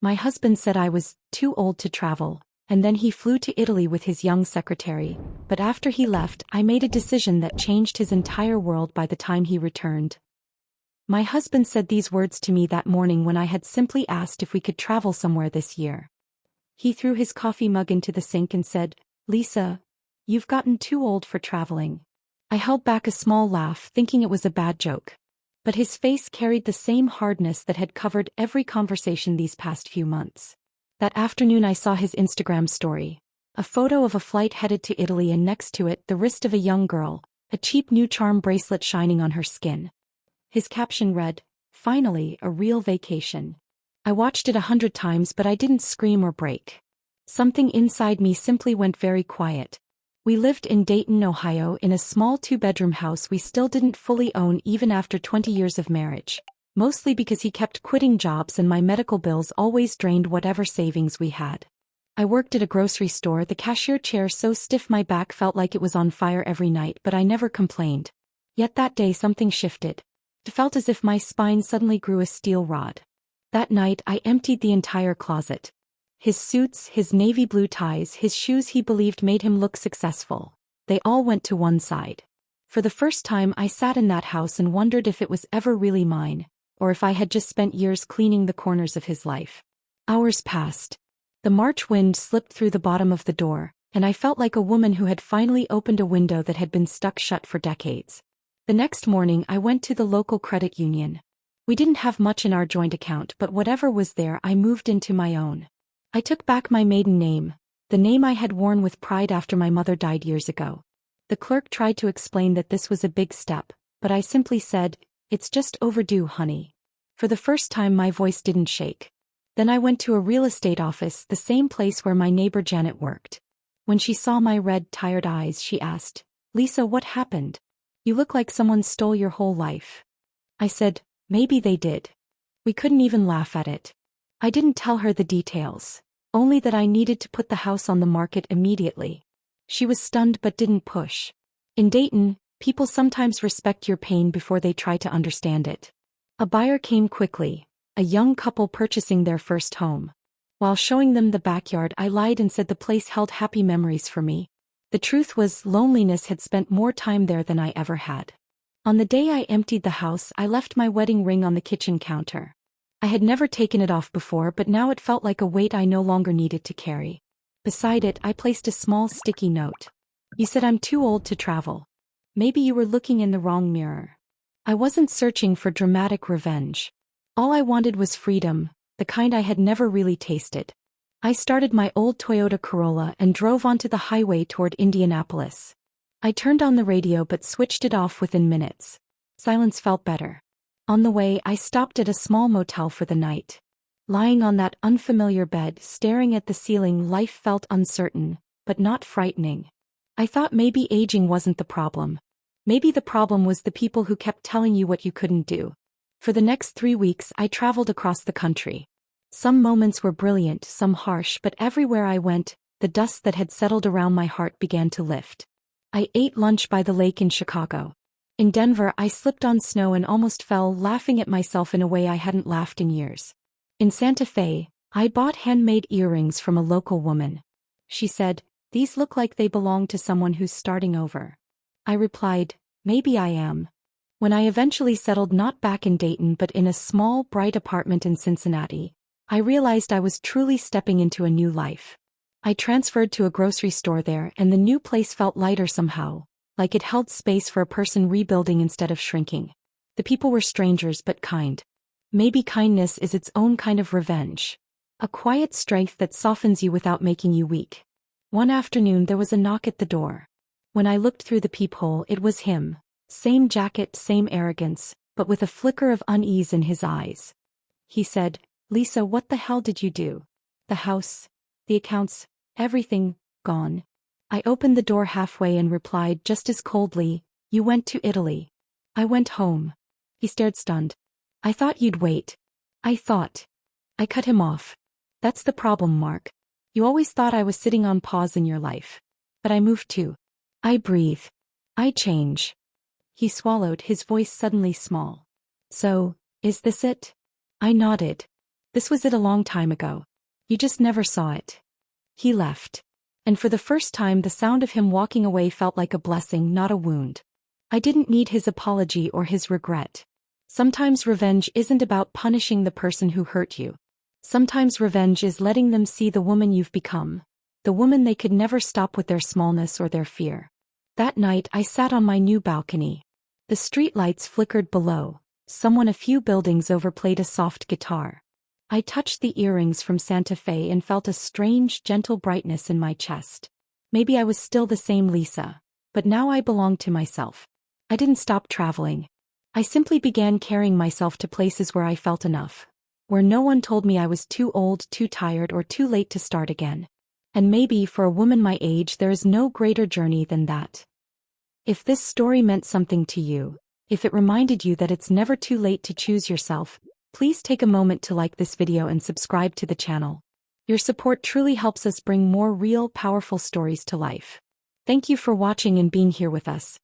My husband said I was too old to travel, and then he flew to Italy with his young secretary, but after he left, I made a decision that changed his entire world by the time he returned. My husband said these words to me that morning when I had simply asked if we could travel somewhere this year. He threw his coffee mug into the sink and said, "Lisa, you've gotten too old for traveling." I held back a small laugh, thinking it was a bad joke. But his face carried the same hardness that had covered every conversation these past few months. That afternoon I saw his Instagram story. A photo of a flight headed to Italy and next to it the wrist of a young girl, a cheap new charm bracelet shining on her skin. His caption read, "Finally, a real vacation." I watched it 100 times but I didn't scream or break. Something inside me simply went very quiet. We lived in Dayton, Ohio in a small 2-bedroom house we still didn't fully own even after 20 years of marriage. Mostly because he kept quitting jobs and my medical bills always drained whatever savings we had. I worked at a grocery store, the cashier chair so stiff my back felt like it was on fire every night, but I never complained. Yet that day something shifted. It felt as if my spine suddenly grew a steel rod. That night I emptied the entire closet. His suits, his navy blue ties, his shoes he believed made him look successful. They all went to one side. For the first time I sat in that house and wondered if it was ever really mine, or if I had just spent years cleaning the corners of his life. Hours passed. The March wind slipped through the bottom of the door, and I felt like a woman who had finally opened a window that had been stuck shut for decades. The next morning I went to the local credit union. We didn't have much in our joint account, but whatever was there I moved into my own. I took back my maiden name, the name I had worn with pride after my mother died years ago. The clerk tried to explain that this was a big step, but I simply said, "It's just overdue, honey." For the first time my voice didn't shake. Then I went to a real estate office, the same place where my neighbor Janet worked. When she saw my red, tired eyes, she asked, "Lisa, what happened? You look like someone stole your whole life." I said, "Maybe they did." We couldn't even laugh at it. I didn't tell her the details, only that I needed to put the house on the market immediately. She was stunned but didn't push. In Dayton, people sometimes respect your pain before they try to understand it. A buyer came quickly, a young couple purchasing their first home. While showing them the backyard, I lied and said the place held happy memories for me. The truth was, loneliness had spent more time there than I ever had. On the day I emptied the house, I left my wedding ring on the kitchen counter. I had never taken it off before, but now it felt like a weight I no longer needed to carry. Beside it, I placed a small sticky note. "You said I'm too old to travel. Maybe you were looking in the wrong mirror." I wasn't searching for dramatic revenge. All I wanted was freedom, the kind I had never really tasted. I started my old Toyota Corolla and drove onto the highway toward Indianapolis. I turned on the radio but switched it off within minutes. Silence felt better. On the way, I stopped at a small motel for the night. Lying on that unfamiliar bed, staring at the ceiling, life felt uncertain, but not frightening. I thought maybe aging wasn't the problem. Maybe the problem was the people who kept telling you what you couldn't do. For the next 3 weeks, I traveled across the country. Some moments were brilliant, some harsh, but everywhere I went, the dust that had settled around my heart began to lift. I ate lunch by the lake in Chicago. In Denver, I slipped on snow and almost fell, laughing at myself in a way I hadn't laughed in years. In Santa Fe, I bought handmade earrings from a local woman. She said, "These look like they belong to someone who's starting over." I replied, "Maybe I am." When I eventually settled not back in Dayton but in a small, bright apartment in Cincinnati, I realized I was truly stepping into a new life. I transferred to a grocery store there, and the new place felt lighter somehow, like it held space for a person rebuilding instead of shrinking. The people were strangers but kind. Maybe kindness is its own kind of revenge. A quiet strength that softens you without making you weak. One afternoon there was a knock at the door. When I looked through the peephole, it was him. Same jacket, same arrogance, but with a flicker of unease in his eyes. He said, "Lisa, what the hell did you do? The house, the accounts, everything, gone." I opened the door halfway and replied just as coldly, "You went to Italy." "I went home." He stared stunned. "I thought you'd wait." I cut him off. "That's the problem, Mark. You always thought I was sitting on pause in your life. But I moved too. I breathe. I change." He swallowed, his voice suddenly small. "So, is this it?" I nodded. This was it a long time ago. You just never saw it. He left. And for the first time the sound of him walking away felt like a blessing, not a wound. I didn't need his apology or his regret. Sometimes revenge isn't about punishing the person who hurt you. Sometimes revenge is letting them see the woman you've become. The woman they could never stop with their smallness or their fear. That night I sat on my new balcony. The streetlights flickered below. Someone a few buildings over played a soft guitar. I touched the earrings from Santa Fe and felt a strange, gentle brightness in my chest. Maybe I was still the same Lisa. But now I belonged to myself. I didn't stop traveling. I simply began carrying myself to places where I felt enough. Where no one told me I was too old, too tired, or too late to start again. And maybe for a woman my age there is no greater journey than that. If this story meant something to you, if it reminded you that it's never too late to choose yourself, please take a moment to like this video and subscribe to the channel. Your support truly helps us bring more real, powerful stories to life. Thank you for watching and being here with us.